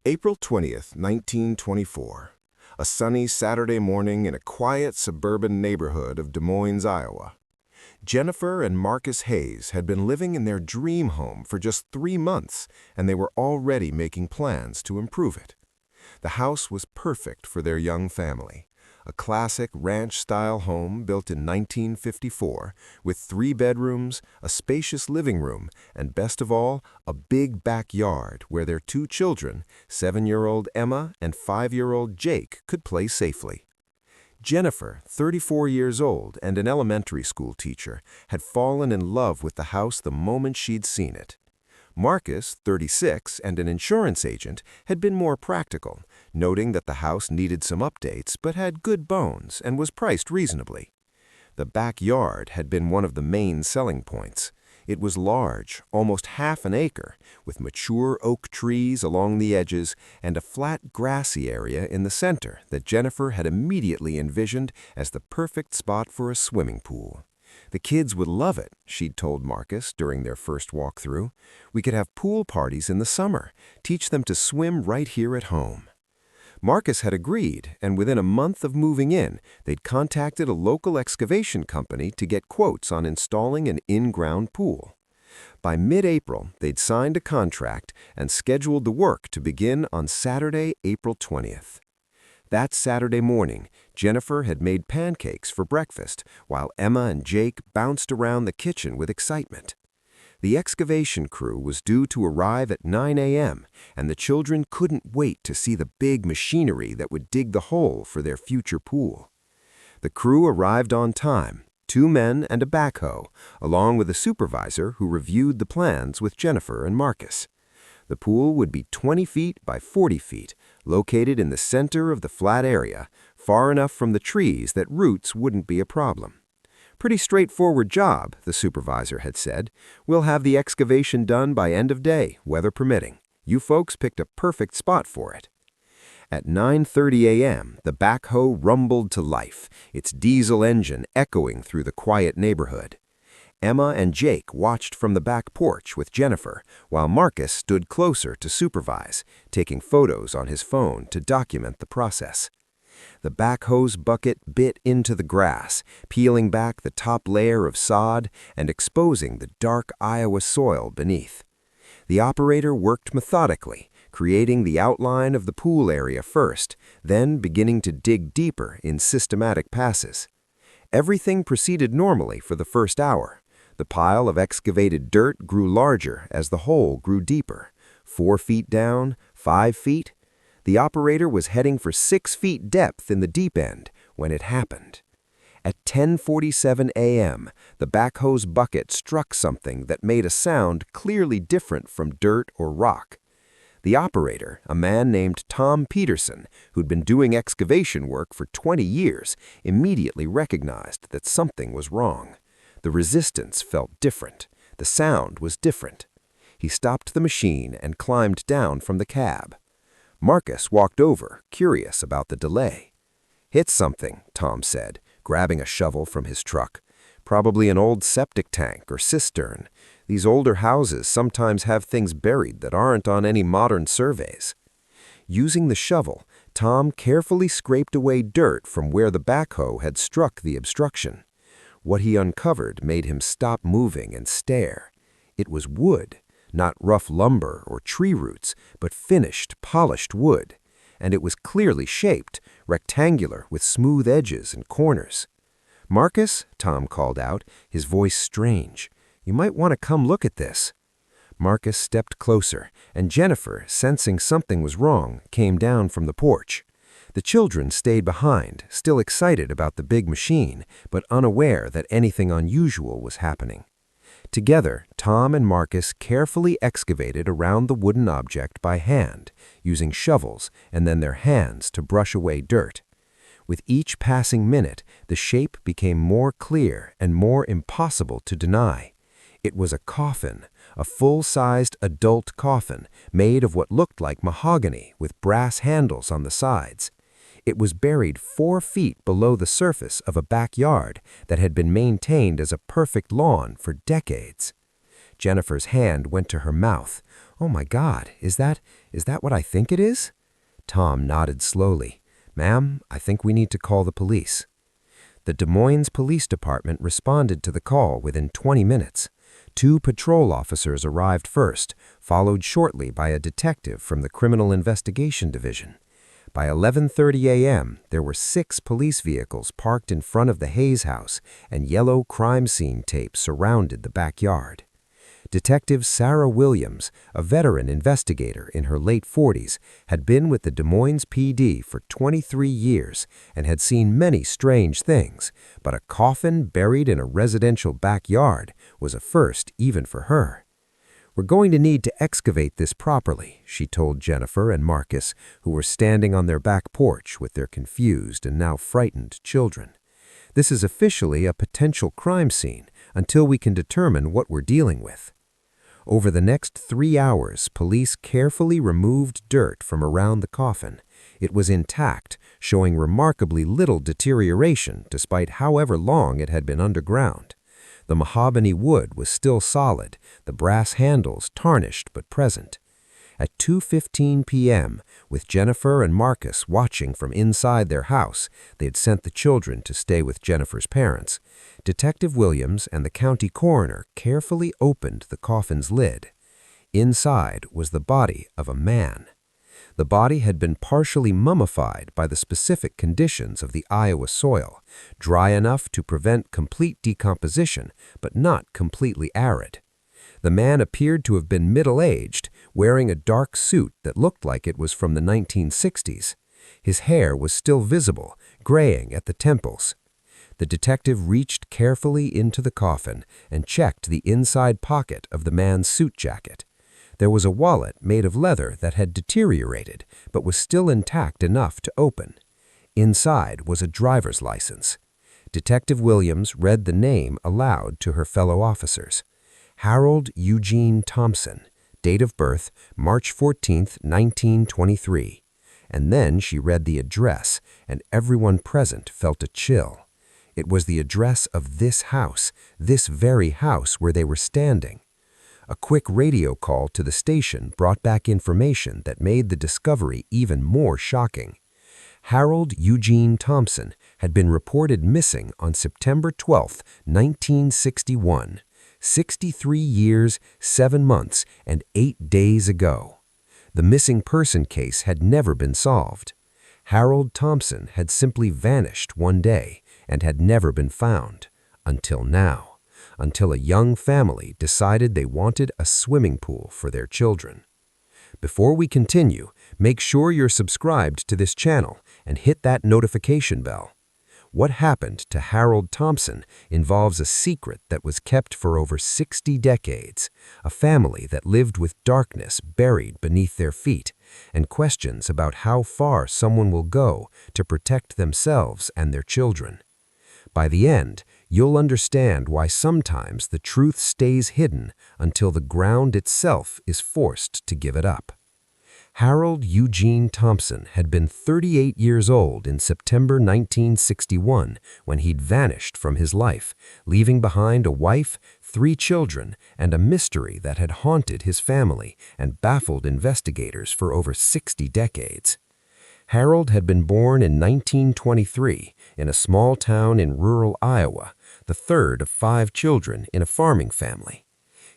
April 20th, 1924. A sunny Saturday morning in a quiet suburban neighborhood of Des Moines, Iowa. Jennifer and Marcus Hayes had been living in their dream home for just 3 months, and they were already making plans to improve it. The house was perfect for their young family. A classic ranch-style home built in 1954 with 3 bedrooms, a spacious living room, and best of all, a big backyard where their 2 children, 7-year-old Emma and 5-year-old Jake, could play safely. Jennifer, 34 years old and an elementary school teacher, had fallen in love with the house the moment she'd seen it. Marcus, 36, and an insurance agent, had been more practical, noting that the house needed some updates but had good bones and was priced reasonably. The backyard had been one of the main selling points. It was large, almost half an acre, with mature oak trees along the edges and a flat grassy area in the center that Jennifer had immediately envisioned as the perfect spot for a swimming pool. The kids would love it, she'd told Marcus during their first walkthrough. We could have pool parties in the summer, teach them to swim right here at home. Marcus had agreed, and within a month of moving in, they'd contacted a local excavation company to get quotes on installing an in-ground pool. By mid-April, they'd signed a contract and scheduled the work to begin on Saturday, April 20th. That Saturday morning, Jennifer had made pancakes for breakfast, while Emma and Jake bounced around the kitchen with excitement. The excavation crew was due to arrive at 9 a.m., and the children couldn't wait to see the big machinery that would dig the hole for their future pool. The crew arrived on time, 2 men and a backhoe, along with a supervisor who reviewed the plans with Jennifer and Marcus. The pool would be 20 feet by 40 feet, located in the center of the flat area, far enough from the trees that roots wouldn't be a problem. Pretty straightforward job, the supervisor had said. We'll have the excavation done by end of day, weather permitting. You folks picked a perfect spot for it. At 9:30 a.m., the backhoe rumbled to life, its diesel engine echoing through the quiet neighborhood. Emma and Jake watched from the back porch with Jennifer, while Marcus stood closer to supervise, taking photos on his phone to document the process. The backhoe's bucket bit into the grass, peeling back the top layer of sod and exposing the dark Iowa soil beneath. The operator worked methodically, creating the outline of the pool area first, then beginning to dig deeper in systematic passes. Everything proceeded normally for the first hour. The pile of excavated dirt grew larger as the hole grew deeper. 4 feet down, 5 feet. The operator was heading for 6 feet depth in the deep end when it happened. At 10:47 a.m., the backhoe's bucket struck something that made a sound clearly different from dirt or rock. The operator, a man named Tom Peterson, who'd been doing excavation work for 20 years, immediately recognized that something was wrong. The resistance felt different. The sound was different. He stopped the machine and climbed down from the cab. Marcus walked over, curious about the delay. "Hit something," Tom said, grabbing a shovel from his truck. "Probably an old septic tank or cistern. These older houses sometimes have things buried that aren't on any modern surveys." Using the shovel, Tom carefully scraped away dirt from where the backhoe had struck the obstruction. What he uncovered made him stop moving and stare. It was wood, not rough lumber or tree roots, but finished, polished wood. And it was clearly shaped, rectangular with smooth edges and corners. "Marcus," Tom called out, his voice strange, "you might want to come look at this." Marcus stepped closer, and Jennifer, sensing something was wrong, came down from the porch. The children stayed behind, still excited about the big machine, but unaware that anything unusual was happening. Together, Tom and Marcus carefully excavated around the wooden object by hand, using shovels and then their hands to brush away dirt. With each passing minute, the shape became more clear and more impossible to deny. It was a coffin, a full-sized adult coffin made of what looked like mahogany with brass handles on the sides. It was buried 4 feet below the surface of a backyard that had been maintained as a perfect lawn for decades. Jennifer's hand went to her mouth. "Oh my God, is that what I think it is?" Tom nodded slowly. "Ma'am, I think we need to call the police." The Des Moines Police Department responded to the call within 20 minutes. 2 patrol officers arrived first, followed shortly by a detective from the Criminal Investigation Division. By 11:30 a.m., there were 6 police vehicles parked in front of the Hayes house, and yellow crime scene tape surrounded the backyard. Detective Sarah Williams, a veteran investigator in her late 40s, had been with the Des Moines PD for 23 years and had seen many strange things, but a coffin buried in a residential backyard was a first even for her. "We're going to need to excavate this properly," she told Jennifer and Marcus, who were standing on their back porch with their confused and now frightened children. "This is officially a potential crime scene until we can determine what we're dealing with." Over the next 3 hours, police carefully removed dirt from around the coffin. It was intact, showing remarkably little deterioration despite however long it had been underground. The mahogany wood was still solid, the brass handles tarnished but present. At 2:15 p.m., with Jennifer and Marcus watching from inside their house — they had sent the children to stay with Jennifer's parents — Detective Williams and the county coroner carefully opened the coffin's lid. Inside was the body of a man. The body had been partially mummified by the specific conditions of the Iowa soil, dry enough to prevent complete decomposition, but not completely arid. The man appeared to have been middle-aged, wearing a dark suit that looked like it was from the 1960s. His hair was still visible, graying at the temples. The detective reached carefully into the coffin and checked the inside pocket of the man's suit jacket. There was a wallet made of leather that had deteriorated, but was still intact enough to open. Inside was a driver's license. Detective Williams read the name aloud to her fellow officers. Harold Eugene Thompson, date of birth March 14, 1923. And then she read the address, and everyone present felt a chill. It was the address of this house, this very house where they were standing. A quick radio call to the station brought back information that made the discovery even more shocking. Harold Eugene Thompson had been reported missing on September 12, 1961, 63 years, 7 months, and 8 days ago. The missing person case had never been solved. Harold Thompson had simply vanished one day and had never been found, until now, until a young family decided they wanted a swimming pool for their children. Before we continue, make sure you're subscribed to this channel and hit that notification bell. What happened to Harold Thompson involves a secret that was kept for over 60 decades, a family that lived with darkness buried beneath their feet, and questions about how far someone will go to protect themselves and their children. By the end, you'll understand why sometimes the truth stays hidden until the ground itself is forced to give it up. Harold Eugene Thompson had been 38 years old in September 1961 when he'd vanished from his life, leaving behind a wife, 3 children, and a mystery that had haunted his family and baffled investigators for over 60 decades. Harold had been born in 1923 in a small town in rural Iowa, the third of 5 children in a farming family.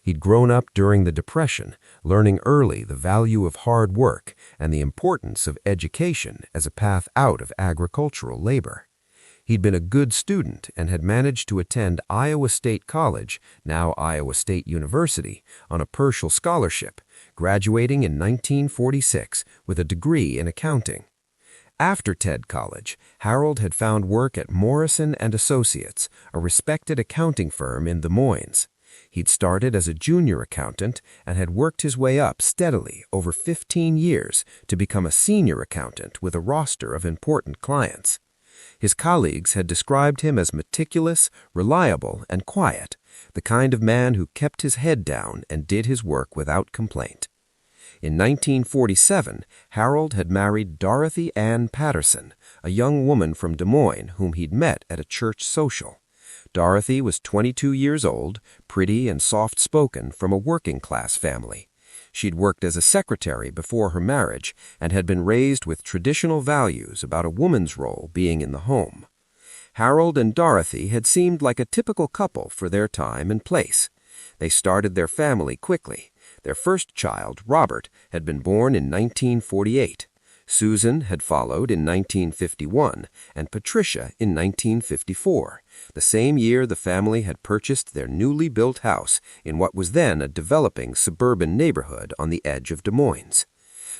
He'd grown up during the Depression, learning early the value of hard work and the importance of education as a path out of agricultural labor. He'd been a good student and had managed to attend Iowa State College, now Iowa State University, on a partial scholarship, graduating in 1946 with a degree in accounting. After TED College, Harold had found work at Morrison & Associates, a respected accounting firm in Des Moines. He'd started as a junior accountant and had worked his way up steadily over 15 years to become a senior accountant with a roster of important clients. His colleagues had described him as meticulous, reliable, and quiet, the kind of man who kept his head down and did his work without complaint. In 1947, Harold had married Dorothy Ann Patterson, a young woman from Des Moines whom he'd met at a church social. Dorothy was 22 years old, pretty and soft-spoken, from a working-class family. She'd worked as a secretary before her marriage and had been raised with traditional values about a woman's role being in the home. Harold and Dorothy had seemed like a typical couple for their time and place. They started their family quickly. Their first child, Robert, had been born in 1948. Susan had followed in 1951, and Patricia in 1954, the same year the family had purchased their newly built house in what was then a developing suburban neighborhood on the edge of Des Moines.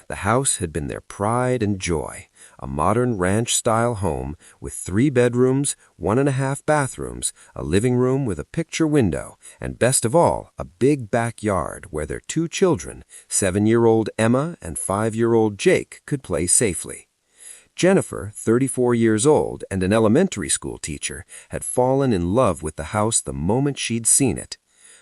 The house had been their pride and joy, a modern ranch-style home with 3 bedrooms, 1.5 bathrooms, a living room with a picture window, and best of all, a big backyard where their 2 children, 7-year-old Emma and 5-year-old Jake, could play safely. Jennifer, 34 years old and an elementary school teacher, had fallen in love with the house the moment she'd seen it.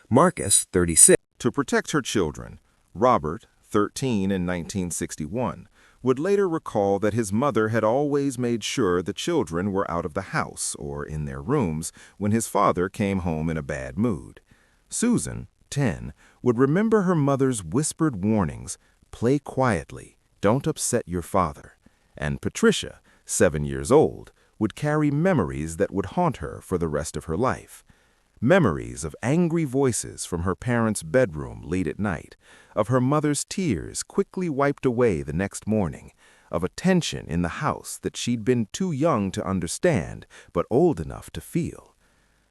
Marcus, 36. To protect her children, Robert, 13 in 1961, would later recall that his mother had always made sure the children were out of the house or in their rooms when his father came home in a bad mood. Susan, 10, would remember her mother's whispered warnings, "Play quietly, don't upset your father." And Patricia, 7 years old, would carry memories that would haunt her for the rest of her life. Memories of angry voices from her parents' bedroom late at night, of her mother's tears quickly wiped away the next morning, of a tension in the house that she'd been too young to understand but old enough to feel.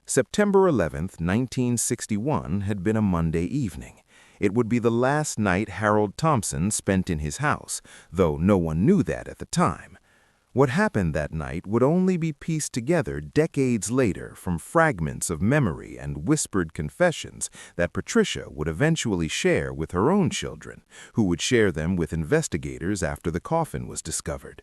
September 11th, 1961 had been a Monday evening. It would be the last night Harold Thompson spent in his house, though no one knew that at the time. What happened that night would only be pieced together decades later from fragments of memory and whispered confessions that Patricia would eventually share with her own children, who would share them with investigators after the coffin was discovered.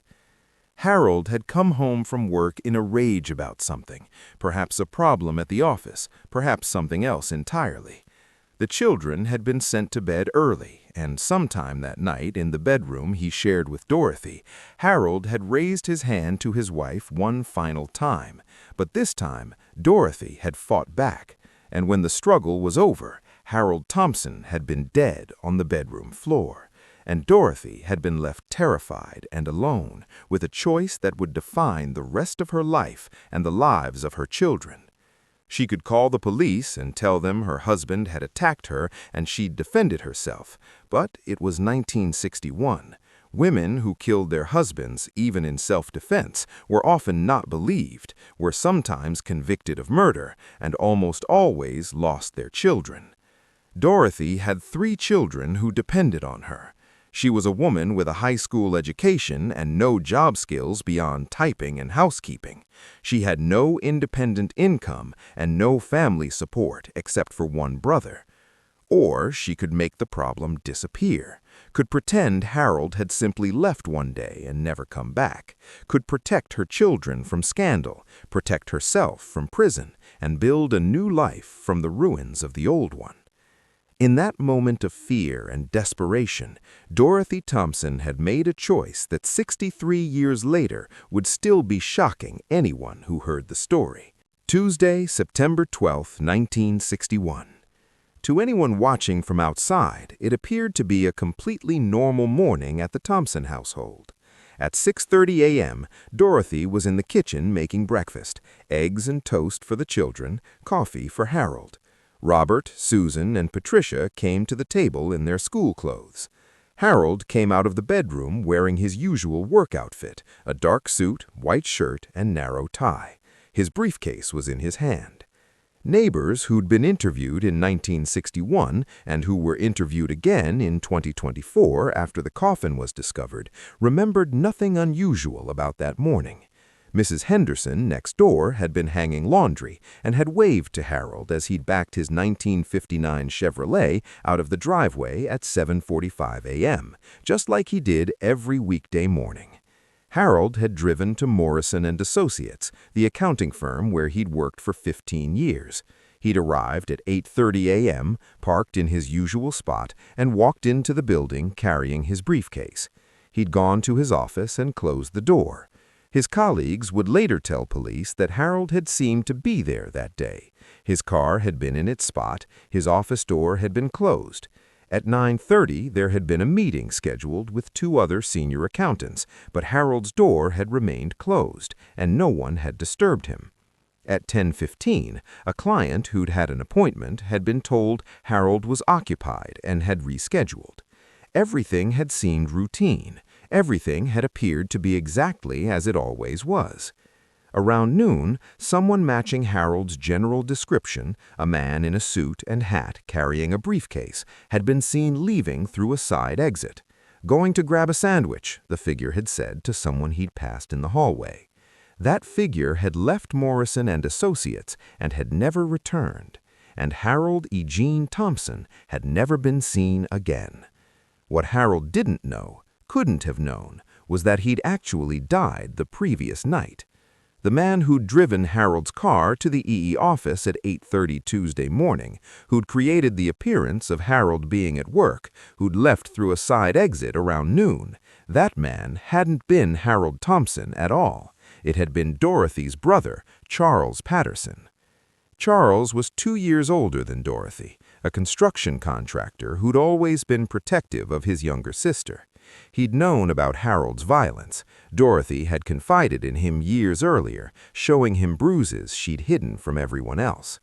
Harold had come home from work in a rage about something, perhaps a problem at the office, perhaps something else entirely. The children had been sent to bed early, and sometime that night in the bedroom he shared with Dorothy, Harold had raised his hand to his wife one final time. But this time, Dorothy had fought back, and when the struggle was over, Harold Thompson had been dead on the bedroom floor, and Dorothy had been left terrified and alone with a choice that would define the rest of her life and the lives of her children. She could call the police and tell them her husband had attacked her and she'd defended herself, but it was 1961. Women who killed their husbands, even in self-defense, were often not believed, were sometimes convicted of murder, and almost always lost their children. Dorothy had 3 children who depended on her. She was a woman with a high school education and no job skills beyond typing and housekeeping. She had no independent income and no family support except for one brother. Or she could make the problem disappear, could pretend Harold had simply left one day and never come back, could protect her children from scandal, protect herself from prison, and build a new life from the ruins of the old one. In that moment of fear and desperation, Dorothy Thompson had made a choice that 63 years later would still be shocking anyone who heard the story. Tuesday, September 12, 1961. To anyone watching from outside, it appeared to be a completely normal morning at the Thompson household. At 6:30 a.m., Dorothy was in the kitchen making breakfast, eggs and toast for the children, coffee for Harold. Robert, Susan, and Patricia came to the table in their school clothes. Harold came out of the bedroom wearing his usual work outfit, a dark suit, white shirt, and narrow tie. His briefcase was in his hand. Neighbors who'd been interviewed in 1961 and who were interviewed again in 2024 after the coffin was discovered remembered nothing unusual about that morning. Mrs. Henderson, next door, had been hanging laundry and had waved to Harold as he'd backed his 1959 Chevrolet out of the driveway at 7:45 a.m., just like he did every weekday morning. Harold had driven to Morrison & Associates, the accounting firm where he'd worked for 15 years. He'd arrived at 8:30 a.m., parked in his usual spot, and walked into the building carrying his briefcase. He'd gone to his office and closed the door. His colleagues would later tell police that Harold had seemed to be there that day. His car had been in its spot, his office door had been closed. At 9:30, there had been a meeting scheduled with two other senior accountants, but Harold's door had remained closed, and no one had disturbed him. At 10:15, a client who'd had an appointment had been told Harold was occupied and had rescheduled. Everything had seemed routine. Everything had appeared to be exactly as it always was. Around noon, someone matching Harold's general description, a man in a suit and hat carrying a briefcase, had been seen leaving through a side exit. "Going to grab a sandwich," the figure had said to someone he'd passed in the hallway. That figure had left Morrison and Associates and had never returned, and Harold Eugene Thompson had never been seen again. What Harold didn't know, couldn't have known, was that he'd actually died the previous night. The man who'd driven Harold's car to the EE office at 8:30 Tuesday morning, who'd created the appearance of Harold being at work, who'd left through a side exit around noon, that man hadn't been Harold Thompson at all. It had been Dorothy's brother, Charles Patterson. Charles was 2 years older than Dorothy, a construction contractor who'd always been protective of his younger sister. He'd known about Harold's violence. Dorothy had confided in him years earlier, showing him bruises she'd hidden from everyone else.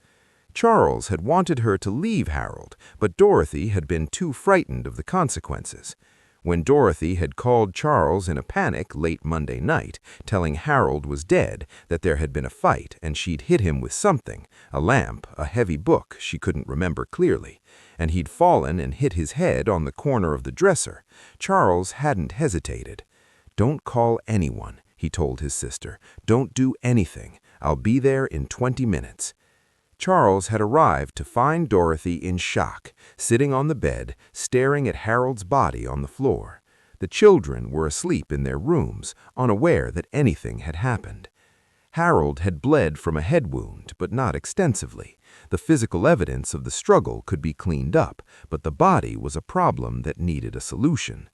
Charles had wanted her to leave Harold, but Dorothy had been too frightened of the consequences. When Dorothy had called Charles in a panic late Monday night, telling Harold was dead, that there had been a fight and she'd hit him with something, a lamp, a heavy book she couldn't remember clearly, and he'd fallen and hit his head on the corner of the dresser, Charles hadn't hesitated. "Don't call anyone," he told his sister. "Don't do anything. I'll be there in 20 minutes. Charles had arrived to find Dorothy in shock, sitting on the bed, staring at Harold's body on the floor. The children were asleep in their rooms, unaware that anything had happened. Harold had bled from a head wound, but not extensively. The physical evidence of the struggle could be cleaned up, but the body was a problem that needed a solution.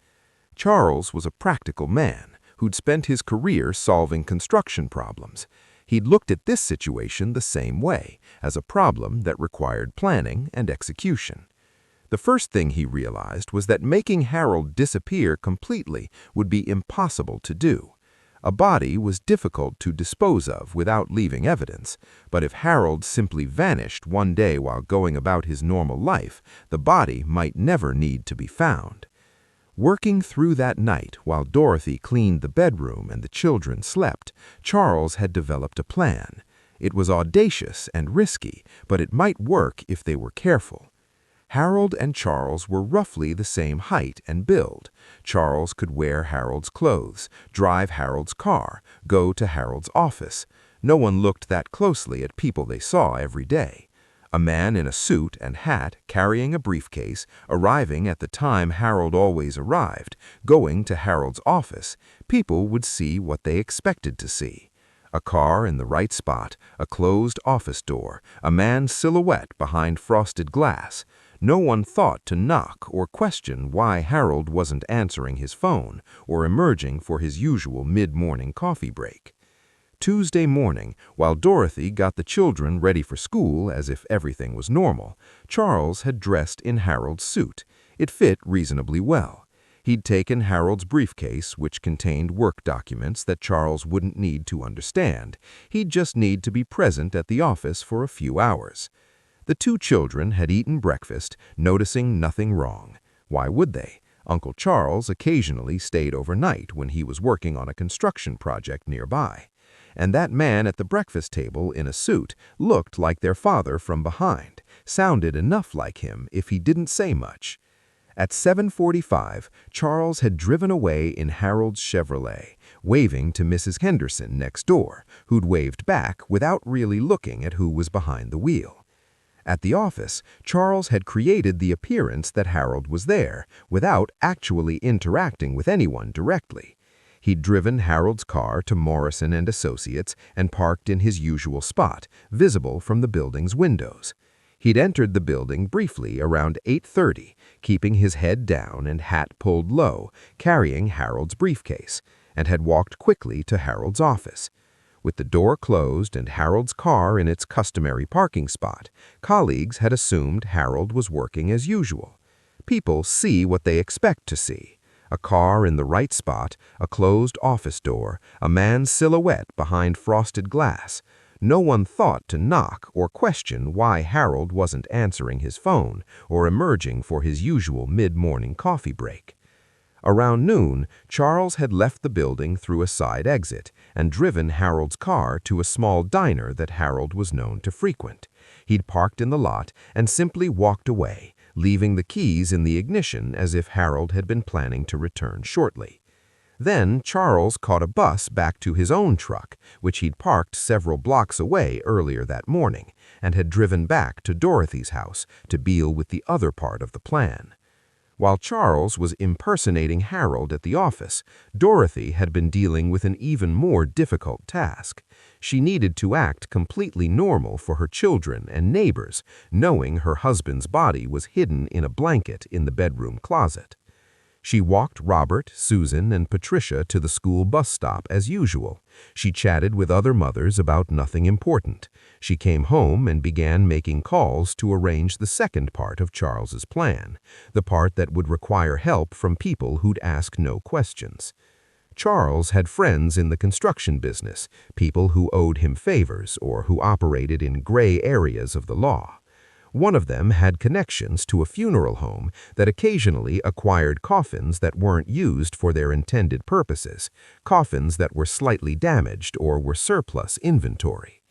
Charles was a practical man who'd spent his career solving construction problems. He'd looked at this situation the same way, as a problem that required planning and execution. The first thing he realized was that making Harold disappear completely would be impossible to do. A body was difficult to dispose of without leaving evidence, but if Harold simply vanished one day while going about his normal life, the body might never need to be found. Working through that night while Dorothy cleaned the bedroom and the children slept, Charles had developed a plan. It was audacious and risky, but it might work if they were careful. Harold and Charles were roughly the same height and build. Charles could wear Harold's clothes, drive Harold's car, go to Harold's office. No one looked that closely at people they saw every day. A man in a suit and hat, carrying a briefcase, arriving at the time Harold always arrived, going to Harold's office, people would see what they expected to see. A car in the right spot, a closed office door, a man's silhouette behind frosted glass. No one thought to knock or question why Harold wasn't answering his phone or emerging for his usual mid-morning coffee break. Tuesday morning, while Dorothy got the children ready for school as if everything was normal, Charles had dressed in Harold's suit. It fit reasonably well. He'd taken Harold's briefcase, which contained work documents that Charles wouldn't need to understand. He'd just need to be present at the office for a few hours. The two children had eaten breakfast, noticing nothing wrong. Why would they? Uncle Charles occasionally stayed overnight when he was working on a construction project nearby. And that man at the breakfast table in a suit looked like their father from behind, sounded enough like him if he didn't say much. At 7:45, Charles had driven away in Harold's Chevrolet, waving to Mrs. Henderson next door, who'd waved back without really looking at who was behind the wheel. At the office, Charles had created the appearance that Harold was there, without actually interacting with anyone directly. He'd driven Harold's car to Morrison and Associates and parked in his usual spot, visible from the building's windows. He'd entered the building briefly around 8:30, keeping his head down and hat pulled low, carrying Harold's briefcase, and had walked quickly to Harold's office. With the door closed and Harold's car in its customary parking spot, colleagues had assumed Harold was working as usual. People see what they expect to see. A car in the right spot, a closed office door, a man's silhouette behind frosted glass. No one thought to knock or question why Harold wasn't answering his phone or emerging for his usual mid-morning coffee break. Around noon, Charles had left the building through a side exit and driven Harold's car to a small diner that Harold was known to frequent. He'd parked in the lot and simply walked away, leaving the keys in the ignition as if Harold had been planning to return shortly. Then Charles caught a bus back to his own truck, which he'd parked several blocks away earlier that morning, and had driven back to Dorothy's house to deal with the other part of the plan. While Charles was impersonating Harold at the office, Dorothy had been dealing with an even more difficult task. She needed to act completely normal for her children and neighbors, knowing her husband's body was hidden in a blanket in the bedroom closet. She walked Robert, Susan, and Patricia to the school bus stop as usual. She chatted with other mothers about nothing important. She came home and began making calls to arrange the second part of Charles's plan, the part that would require help from people who'd ask no questions. Charles had friends in the construction business, people who owed him favors or who operated in gray areas of the law. One of them had connections to a funeral home that occasionally acquired coffins that weren't used for their intended purposes, coffins that were slightly damaged or were surplus inventory.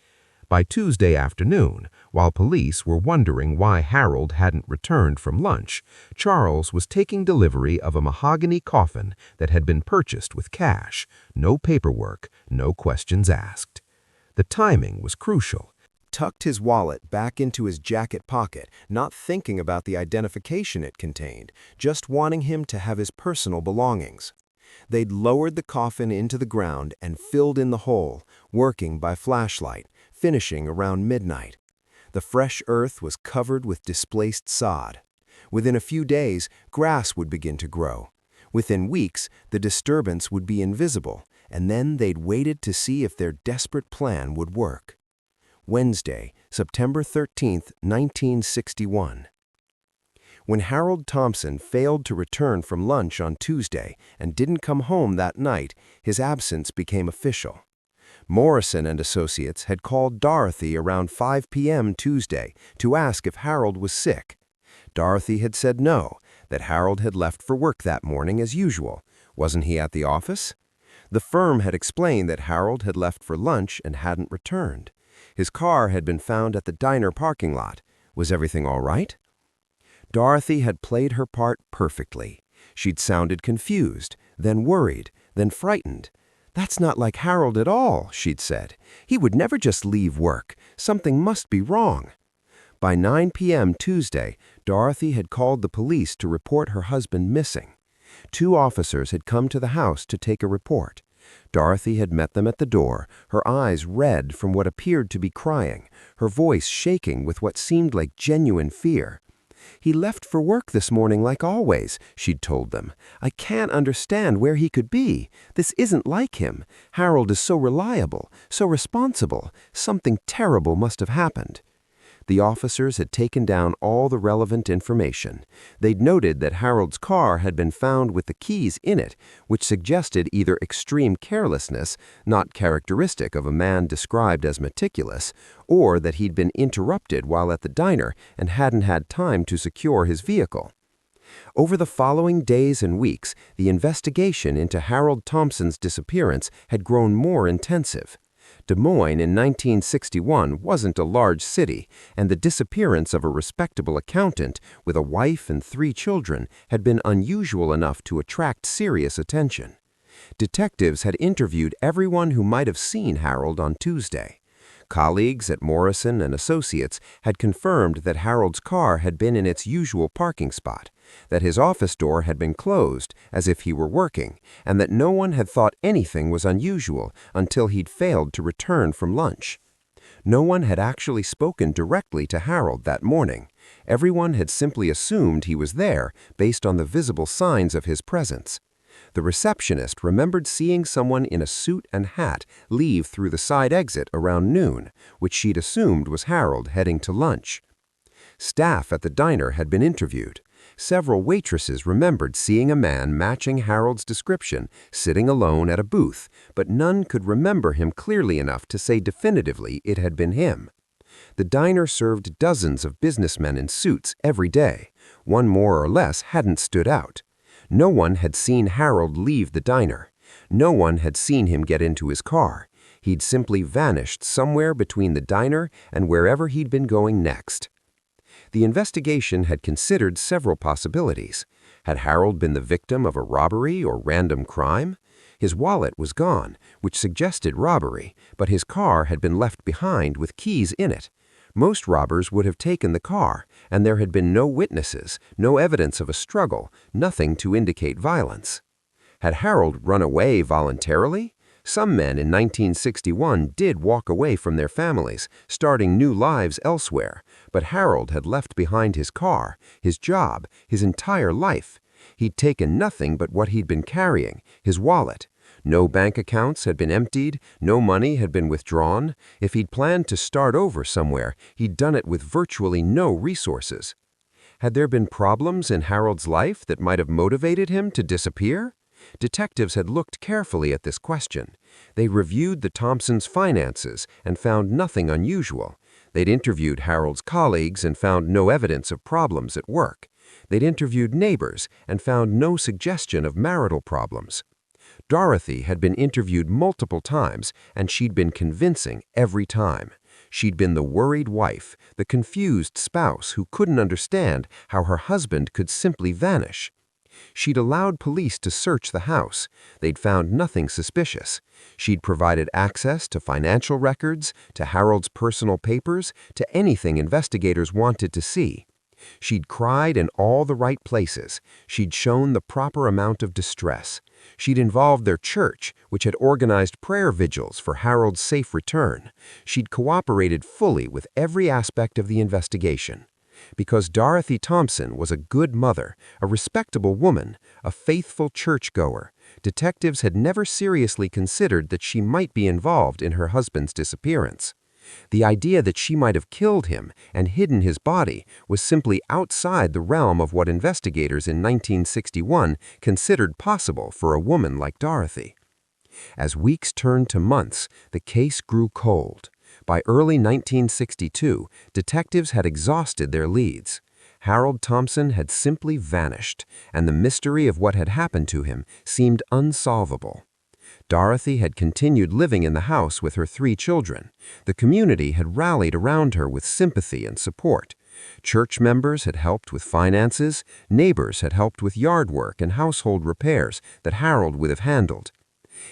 By Tuesday afternoon, while police were wondering why Harold hadn't returned from lunch, Charles was taking delivery of a mahogany coffin that had been purchased with cash, no paperwork, no questions asked. The timing was crucial. Tucked his wallet back into his jacket pocket, not thinking about the identification it contained, just wanting him to have his personal belongings. They'd lowered the coffin into the ground and filled in the hole, working by flashlight, finishing around midnight. The fresh earth was covered with displaced sod. Within a few days, grass would begin to grow. Within weeks, the disturbance would be invisible, and then they'd waited to see if their desperate plan would work. Wednesday, September 13, 1961. When Harold Thompson failed to return from lunch on Tuesday and didn't come home that night, his absence became official. Morrison and Associates had called Dorothy around 5 p.m. Tuesday to ask if Harold was sick. Dorothy had said no, that Harold had left for work that morning as usual. Wasn't he at the office? The firm had explained that Harold had left for lunch and hadn't returned. His car had been found at the diner parking lot. Was everything all right? Dorothy had played her part perfectly. She'd sounded confused, then worried, then frightened. "That's not like Harold at all," she'd said. "He would never just leave work. Something must be wrong." By 9 p.m. Tuesday, Dorothy had called the police to report her husband missing. 2 officers had come to the house to take a report. Dorothy had met them at the door, her eyes red from what appeared to be crying, her voice shaking with what seemed like genuine fear. "He left for work this morning like always," she'd told them. "I can't understand where he could be. This isn't like him. Harold is so reliable, so responsible. Something terrible must have happened." The officers had taken down all the relevant information. They'd noted that Harold's car had been found with the keys in it, which suggested either extreme carelessness, not characteristic of a man described as meticulous, or that he'd been interrupted while at the diner and hadn't had time to secure his vehicle. Over the following days and weeks, the investigation into Harold Thompson's disappearance had grown more intensive. Des Moines in 1961 wasn't a large city, and the disappearance of a respectable accountant with a wife and 3 children had been unusual enough to attract serious attention. Detectives had interviewed everyone who might have seen Harold on Tuesday. Colleagues at Morrison and Associates had confirmed that Harold's car had been in its usual parking spot, that his office door had been closed as if he were working, and that no one had thought anything was unusual until he'd failed to return from lunch. No one had actually spoken directly to Harold that morning. Everyone had simply assumed he was there based on the visible signs of his presence. The receptionist remembered seeing someone in a suit and hat leave through the side exit around noon, which she'd assumed was Harold heading to lunch. Staff at the diner had been interviewed. Several waitresses remembered seeing a man matching Harold's description sitting alone at a booth, but none could remember him clearly enough to say definitively it had been him. The diner served dozens of businessmen in suits every day. One more or less hadn't stood out. No one had seen Harold leave the diner. No one had seen him get into his car. He'd simply vanished somewhere between the diner and wherever he'd been going next. The investigation had considered several possibilities. Had Harold been the victim of a robbery or random crime? His wallet was gone, which suggested robbery, but his car had been left behind with keys in it. Most robbers would have taken the car, and there had been no witnesses, no evidence of a struggle, nothing to indicate violence. Had Harold run away voluntarily? Some men in 1961 did walk away from their families, starting new lives elsewhere, but Harold had left behind his car, his job, his entire life. He'd taken nothing but what he'd been carrying, his wallet. No bank accounts had been emptied, no money had been withdrawn. If he'd planned to start over somewhere, he'd done it with virtually no resources. Had there been problems in Harold's life that might have motivated him to disappear? Detectives had looked carefully at this question. They reviewed the Thompsons' finances and found nothing unusual. They'd interviewed Harold's colleagues and found no evidence of problems at work. They'd interviewed neighbors and found no suggestion of marital problems. Dorothy had been interviewed multiple times, and she'd been convincing every time. She'd been the worried wife, the confused spouse who couldn't understand how her husband could simply vanish. She'd allowed police to search the house. They'd found nothing suspicious. She'd provided access to financial records, to Harold's personal papers, to anything investigators wanted to see. She'd cried in all the right places. She'd shown the proper amount of distress. She'd involved their church, which had organized prayer vigils for Harold's safe return. She'd cooperated fully with every aspect of the investigation. Because Dorothy Thompson was a good mother, a respectable woman, a faithful churchgoer, detectives had never seriously considered that she might be involved in her husband's disappearance. The idea that she might have killed him and hidden his body was simply outside the realm of what investigators in 1961 considered possible for a woman like Dorothy. As weeks turned to months, the case grew cold. By early 1962, detectives had exhausted their leads. Harold Thompson had simply vanished, and the mystery of what had happened to him seemed unsolvable. Dorothy had continued living in the house with her 3 children. The community had rallied around her with sympathy and support. Church members had helped with finances, neighbors had helped with yard work and household repairs that Harold would have handled.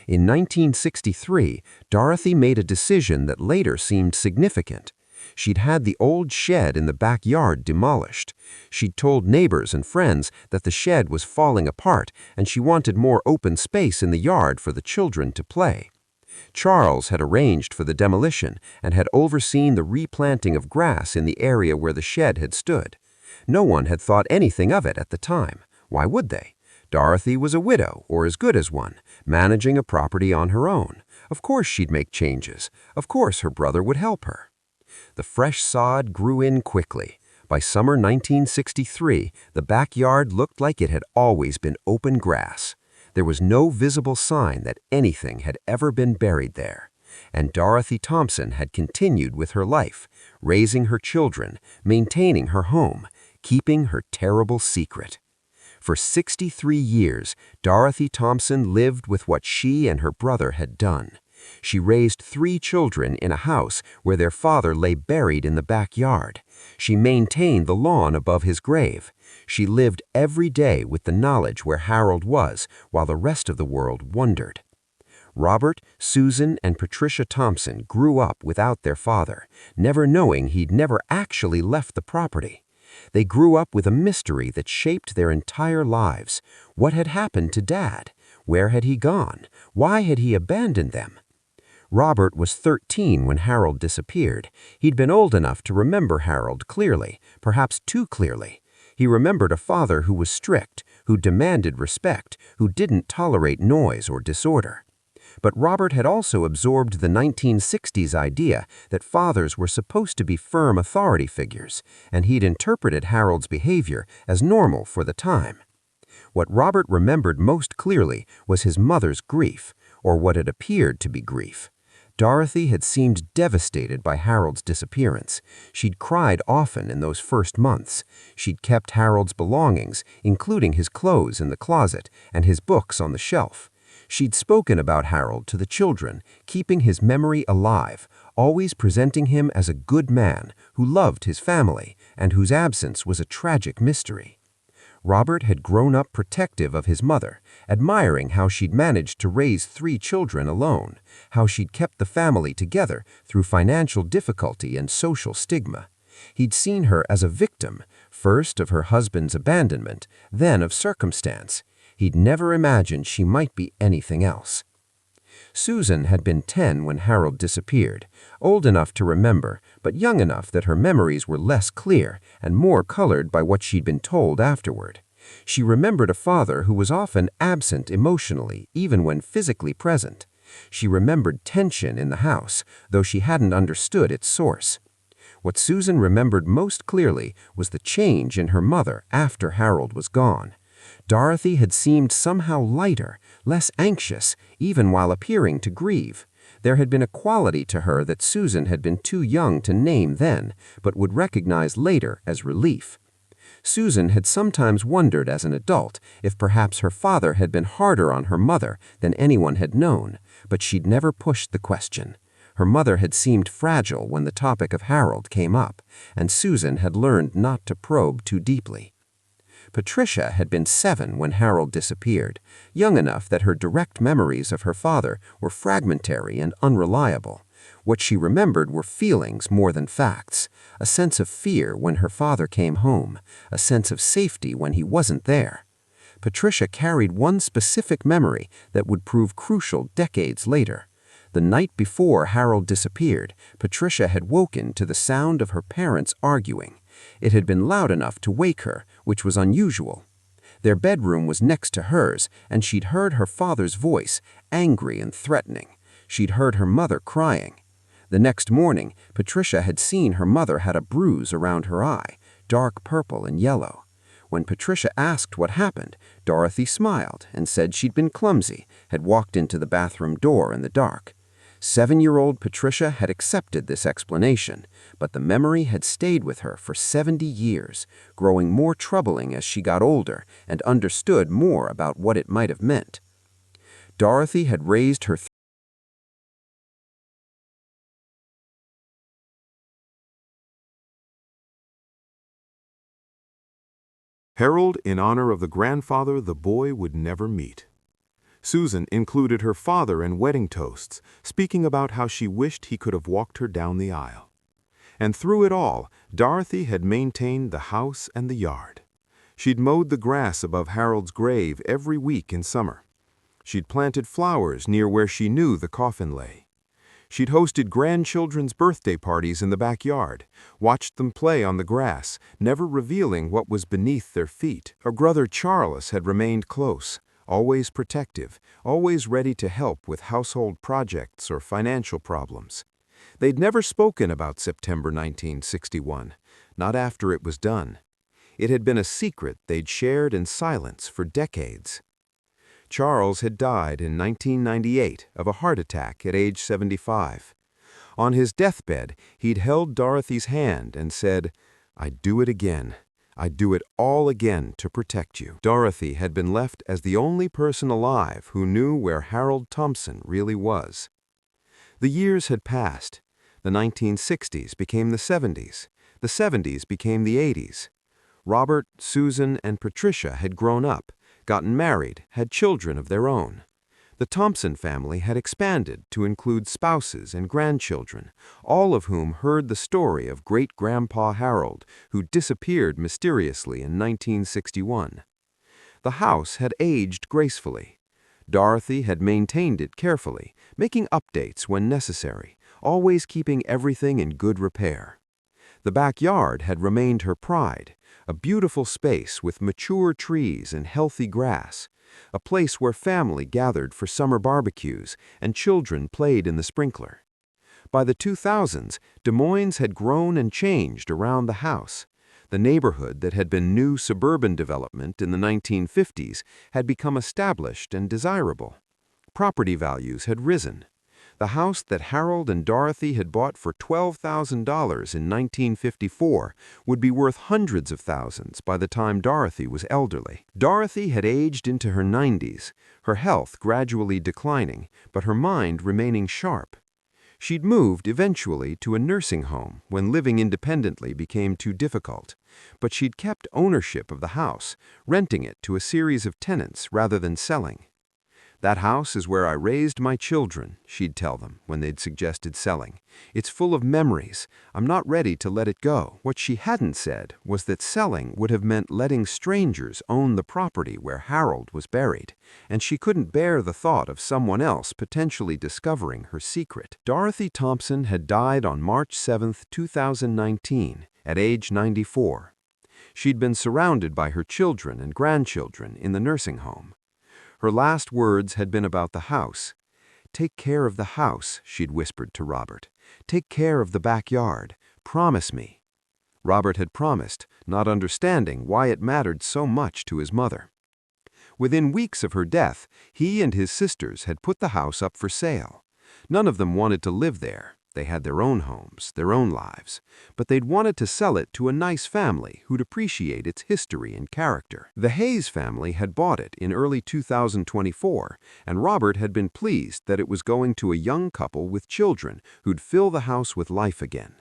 In 1963, Dorothy made a decision that later seemed significant. She'd had the old shed in the backyard demolished. She'd told neighbors and friends that the shed was falling apart and she wanted more open space in the yard for the children to play. Charles had arranged for the demolition and had overseen the replanting of grass in the area where the shed had stood. No one had thought anything of it at the time. Why would they? Dorothy was a widow, or as good as one, managing a property on her own. Of course she'd make changes. Of course her brother would help her. The fresh sod grew in quickly. By summer 1963, the backyard looked like it had always been open grass. There was no visible sign that anything had ever been buried there. And Dorothy Thompson had continued with her life, raising her children, maintaining her home, keeping her terrible secret. For 63 years, Dorothy Thompson lived with what she and her brother had done. She raised 3 children in a house where their father lay buried in the backyard. She maintained the lawn above his grave. She lived every day with the knowledge where Harold was, while the rest of the world wondered. Robert, Susan, and Patricia Thompson grew up without their father, never knowing he'd never actually left the property. They grew up with a mystery that shaped their entire lives. What had happened to Dad? Where had he gone? Why had he abandoned them? Robert was 13 when Harold disappeared. He'd been old enough to remember Harold clearly, perhaps too clearly. He remembered a father who was strict, who demanded respect, who didn't tolerate noise or disorder. But Robert had also absorbed the 1960s idea that fathers were supposed to be firm authority figures, and he'd interpreted Harold's behavior as normal for the time. What Robert remembered most clearly was his mother's grief, or what had appeared to be grief. Dorothy had seemed devastated by Harold's disappearance. She'd cried often in those first months. She'd kept Harold's belongings, including his clothes in the closet and his books on the shelf. She'd spoken about Harold to the children, keeping his memory alive, always presenting him as a good man who loved his family and whose absence was a tragic mystery. Robert had grown up protective of his mother, admiring how she'd managed to raise 3 children alone, how she'd kept the family together through financial difficulty and social stigma. He'd seen her as a victim, first of her husband's abandonment, then of circumstance. He'd never imagined she might be anything else. Susan had been 10 when Harold disappeared, old enough to remember, but young enough that her memories were less clear and more colored by what she'd been told afterward. She remembered a father who was often absent emotionally, even when physically present. She remembered tension in the house, though she hadn't understood its source. What Susan remembered most clearly was the change in her mother after Harold was gone. Dorothy had seemed somehow lighter, less anxious, even while appearing to grieve. There had been a quality to her that Susan had been too young to name then, but would recognize later as relief. Susan had sometimes wondered as an adult if perhaps her father had been harder on her mother than anyone had known, but she'd never pushed the question. Her mother had seemed fragile when the topic of Harold came up, and Susan had learned not to probe too deeply. Patricia had been 7 when Harold disappeared, young enough that her direct memories of her father were fragmentary and unreliable. What she remembered were feelings more than facts, a sense of fear when her father came home, a sense of safety when he wasn't there. Patricia carried one specific memory that would prove crucial decades later. The night before Harold disappeared, Patricia had woken to the sound of her parents arguing. It had been loud enough to wake her, which was unusual. Their bedroom was next to hers, and she'd heard her father's voice, angry and threatening. She'd heard her mother crying. The next morning, Patricia had seen her mother had a bruise around her eye, dark purple and yellow. When Patricia asked what happened, Dorothy smiled and said she'd been clumsy, had walked into the bathroom door in the dark. 7-year-old Patricia had accepted this explanation, but the memory had stayed with her for 70 years, growing more troubling as she got older and understood more about what it might have meant. Dorothy had raised her Harold in honor of the grandfather the boy would never meet. Susan included her father in wedding toasts, speaking about how she wished he could have walked her down the aisle. And through it all, Dorothy had maintained the house and the yard. She'd mowed the grass above Harold's grave every week in summer. She'd planted flowers near where she knew the coffin lay. She'd hosted grandchildren's birthday parties in the backyard, watched them play on the grass, never revealing what was beneath their feet. Her brother Charles had remained close, always protective, always ready to help with household projects or financial problems. They'd never spoken about September 1961, not after it was done. It had been a secret they'd shared in silence for decades. Charles had died in 1998 of a heart attack at age 75. On his deathbed, he'd held Dorothy's hand and said, "I'd do it again. I'd do it all again to protect you." Dorothy had been left as the only person alive who knew where Harold Thompson really was. The years had passed. The 1960s became the 70s. The 70s became the 80s. Robert, Susan, and Patricia had grown up, gotten married, had children of their own. The Thompson family had expanded to include spouses and grandchildren, all of whom heard the story of great-grandpa Harold, who disappeared mysteriously in 1961. The house had aged gracefully. Dorothy had maintained it carefully, making updates when necessary, always keeping everything in good repair. The backyard had remained her pride, a beautiful space with mature trees and healthy grass. a place where family gathered for summer barbecues and children played in the sprinkler. By the 2000s, Des Moines had grown and changed around the house. The neighborhood that had been new suburban development in the 1950s had become established and desirable. Property values had risen. The house that Harold and Dorothy had bought for $12,000 in 1954 would be worth hundreds of thousands by the time Dorothy was elderly. Dorothy had aged into her 90s, her health gradually declining, but her mind remaining sharp. She'd moved eventually to a nursing home when living independently became too difficult, but she'd kept ownership of the house, renting it to a series of tenants rather than selling. "That house is where I raised my children," she'd tell them when they'd suggested selling. "It's full of memories. I'm not ready to let it go." What she hadn't said was that selling would have meant letting strangers own the property where Harold was buried, and she couldn't bear the thought of someone else potentially discovering her secret. Dorothy Thompson had died on March 7, 2019, at age 94. She'd been surrounded by her children and grandchildren in the nursing home. Her last words had been about the house. "Take care of the house," she'd whispered to Robert. "Take care of the backyard. Promise me." Robert had promised, not understanding why it mattered so much to his mother. Within weeks of her death, he and his sisters had put the house up for sale. None of them wanted to live there. They had their own homes, their own lives, but they'd wanted to sell it to a nice family who'd appreciate its history and character. The Hayes family had bought it in early 2024, and Robert had been pleased that it was going to a young couple with children who'd fill the house with life again.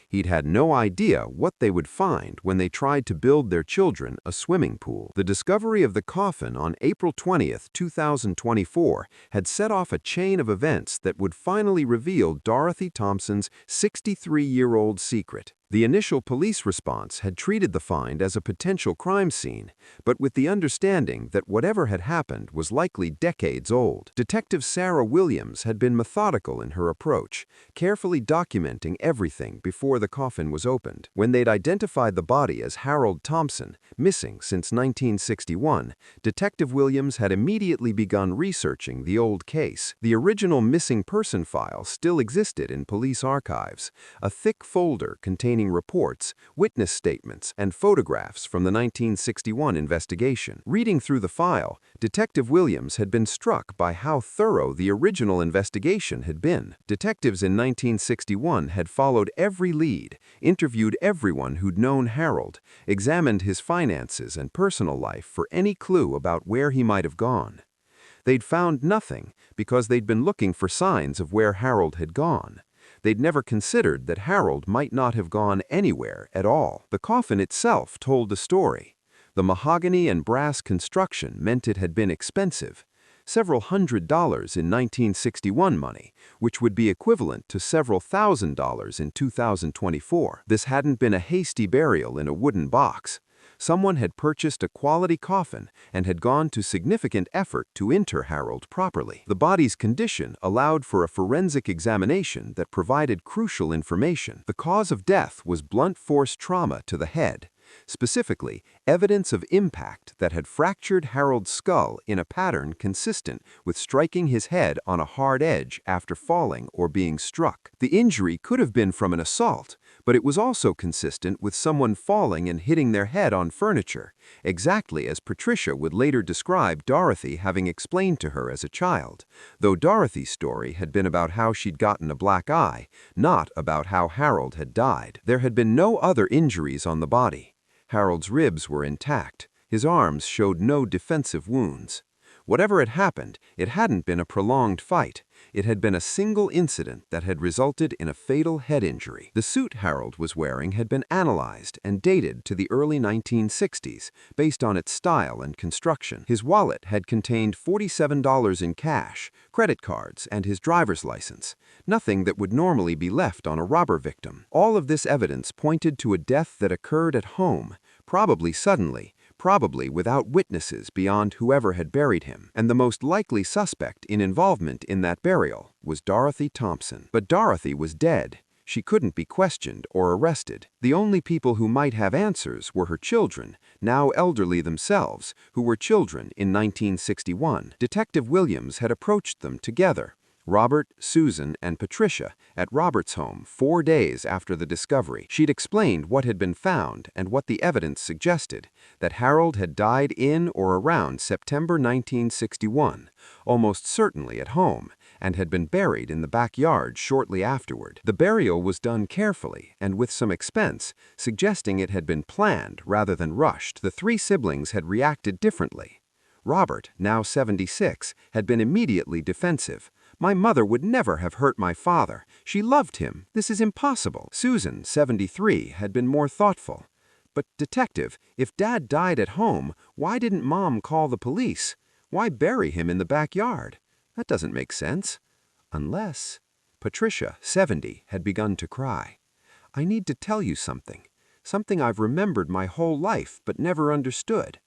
He'd had no idea what they would find when they tried to build their children a swimming pool. The discovery of the coffin on April 20, 2024 had set off a chain of events that would finally reveal Dorothy Thompson's 63-year-old secret. The initial police response had treated the find as a potential crime scene, but with the understanding that whatever had happened was likely decades old. Detective Sarah Williams had been methodical in her approach, carefully documenting everything before the coffin was opened. When they'd identified the body as Harold Thompson, missing since 1961, Detective Williams had immediately begun researching the old case. The original missing person file still existed in police archives, a thick folder containing reports, witness statements, and photographs from the 1961 investigation. Reading through the file, Detective Williams had been struck by how thorough the original investigation had been. Detectives in 1961 had followed every lead, interviewed everyone who'd known Harold, examined his finances and personal life for any clue about where he might have gone. They'd found nothing because they'd been looking for signs of where Harold had gone. They'd never considered that Harold might not have gone anywhere at all. The coffin itself told a story. The mahogany and brass construction meant it had been expensive, several $100s in 1961 money, which would be equivalent to several $1,000s in 2024. This hadn't been a hasty burial in a wooden box. Someone had purchased a quality coffin and had gone to significant effort to inter Harold properly. The body's condition allowed for a forensic examination that provided crucial information. The cause of death was blunt force trauma to the head, specifically evidence of impact that had fractured Harold's skull in a pattern consistent with striking his head on a hard edge after falling or being struck. The injury could have been from an assault, but it was also consistent with someone falling and hitting their head on furniture, exactly as Patricia would later describe Dorothy having explained to her as a child, though Dorothy's story had been about how she'd gotten a black eye, not about how Harold had died. There had been no other injuries on the body. Harold's ribs were intact. His arms showed no defensive wounds. Whatever had happened, it hadn't been a prolonged fight. It had been a single incident that had resulted in a fatal head injury. The suit Harold was wearing had been analyzed and dated to the early 1960s, based on its style and construction. His wallet had contained $47 in cash, credit cards, and his driver's license, nothing that would normally be left on a robber victim. All of this evidence pointed to a death that occurred at home, probably suddenly, probably without witnesses beyond whoever had buried him, and the most likely suspect in involvement in that burial was Dorothy Thompson. But Dorothy was dead. She couldn't be questioned or arrested. The only people who might have answers were her children, now elderly themselves, who were children in 1961. Detective Williams had approached them together, Robert, Susan, and Patricia, at Robert's home 4 days after the discovery. She'd explained what had been found and what the evidence suggested, that Harold had died in or around September 1961, almost certainly at home, and had been buried in the backyard shortly afterward. The burial was done carefully and with some expense, suggesting it had been planned rather than rushed. The 3 siblings had reacted differently. Robert, now 76, had been immediately defensive. "My mother would never have hurt my father. She loved him. This is impossible." Susan, 73, had been more thoughtful. "But, Detective, if Dad died at home, why didn't Mom call the police? Why bury him in the backyard? That doesn't make sense." Unless... Patricia, 70, had begun to cry. "I need to tell you something. Something I've remembered my whole life but never understood."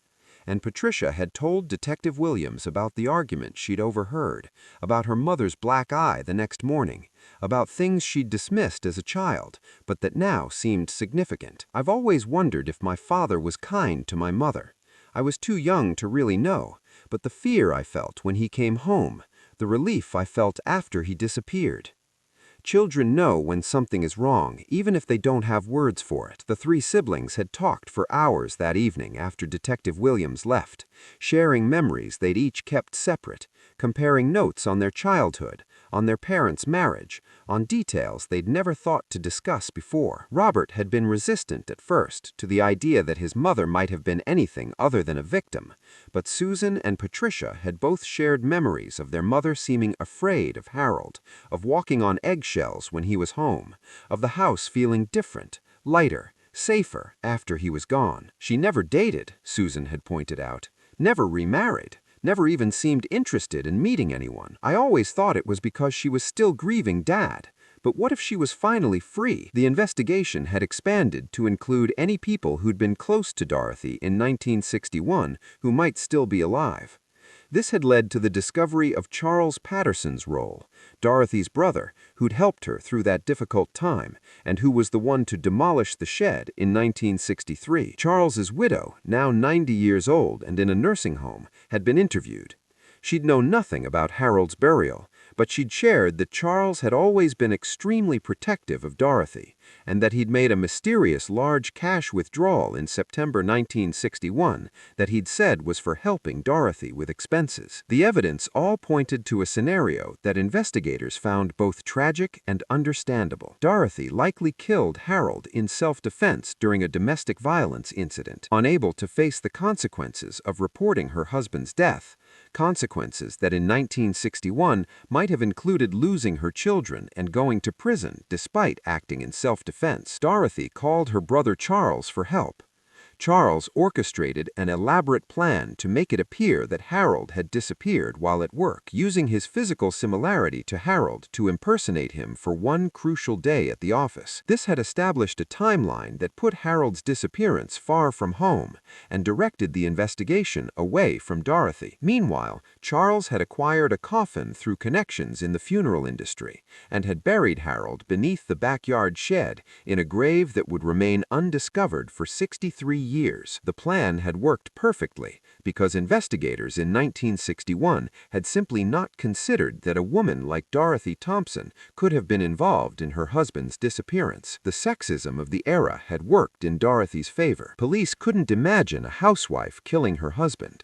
And Patricia had told Detective Williams about the argument she'd overheard, about her mother's black eye the next morning, about things she'd dismissed as a child, but that now seemed significant. "I've always wondered if my father was kind to my mother. I was too young to really know, but the fear I felt when he came home, the relief I felt after he disappeared." Children know when something is wrong, even if they don't have words for it. The 3 siblings had talked for hours that evening after Detective Williams left, sharing memories they'd each kept separate, comparing notes on their childhood, on their parents' marriage, on details they'd never thought to discuss before. Robert had been resistant at first to the idea that his mother might have been anything other than a victim, but Susan and Patricia had both shared memories of their mother seeming afraid of Harold, of walking on eggshells when he was home, of the house feeling different, lighter, safer after he was gone. She never dated, Susan had pointed out, never remarried, never even seemed interested in meeting anyone. "I always thought it was because she was still grieving Dad. But what if she was finally free?" The investigation had expanded to include any people who'd been close to Dorothy in 1961 who might still be alive. This had led to the discovery of Charles Patterson's role, Dorothy's brother, who'd helped her through that difficult time, and who was the one to demolish the shed in 1963. Charles's widow, now 90 years old and in a nursing home, had been interviewed. She'd known nothing about Harold's burial, but she'd shared that Charles had always been extremely protective of Dorothy, and that he'd made a mysterious large cash withdrawal in September 1961 that he'd said was for helping Dorothy with expenses. The evidence all pointed to a scenario that investigators found both tragic and understandable. Dorothy likely killed Harold in self-defense during a domestic violence incident, unable to face the consequences of reporting her husband's death, consequences that in 1961 might have included losing her children and going to prison despite acting in self-defense. Dorothy called her brother Charles for help. Charles orchestrated an elaborate plan to make it appear that Harold had disappeared while at work, using his physical similarity to Harold to impersonate him for one crucial day at the office. This had established a timeline that put Harold's disappearance far from home and directed the investigation away from Dorothy. Meanwhile, Charles had acquired a coffin through connections in the funeral industry and had buried Harold beneath the backyard shed in a grave that would remain undiscovered for 63 years. The plan had worked perfectly because investigators in 1961 had simply not considered that a woman like Dorothy Thompson could have been involved in her husband's disappearance. The sexism of the era had worked in Dorothy's favor. Police couldn't imagine a housewife killing her husband.